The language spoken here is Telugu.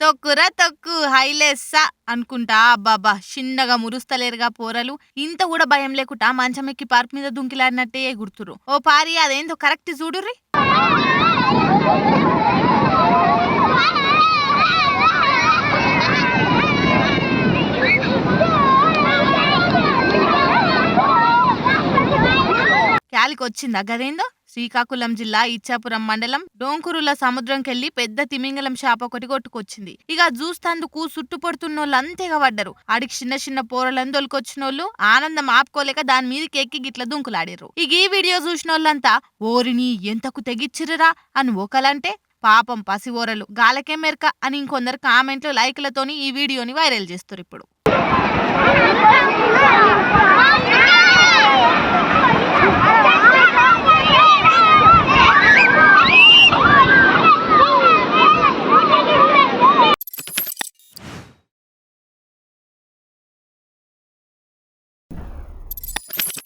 తొక్కురా తొక్కు హైలెస్సా అనుకుంటా అబ్బాబ్బా చిన్నగా మురుస్తలేరుగా పోరలు. ఇంత కూడా భయం లేకుండా మంచం ఎక్కి పార్క్ మీద దుంకిలాడినట్టే ఎగురుతురు. ఓ పారి అదేందో కరెక్ట్ చూడుర్రి. క్యాలికొచ్చిందా గదేందో. శ్రీకాకుళం జిల్లా ఇచ్చాపురం మండలం డోంకురుల సముద్రంకెళ్లి పెద్ద తిమింగలం చేప ఒకటి కొట్టుకొచ్చింది. ఇక చూస్తందుకు చుట్టుపడుతున్నోళ్ళు అంతేగా పడ్డరు. ఆడికి చిన్న చిన్న పోరలను దొలికొచ్చినోళ్ళు ఆనందం ఆపుకోలేక దాని మీదకి ఎక్కి గిట్ల దుంకులాడిర్రు. ఇక ఈ వీడియో చూసినోళ్ళంతా ఓరిని ఎంతకు తెగిచ్చిర్రా అని ఒకలంటే, పాపం పసివోరలు గాలకే మెరక అని ఇంకొందరు కామెంట్లు లైక్లతోని ఈ వీడియోని వైరల్ చేస్తారు ఇప్పుడు.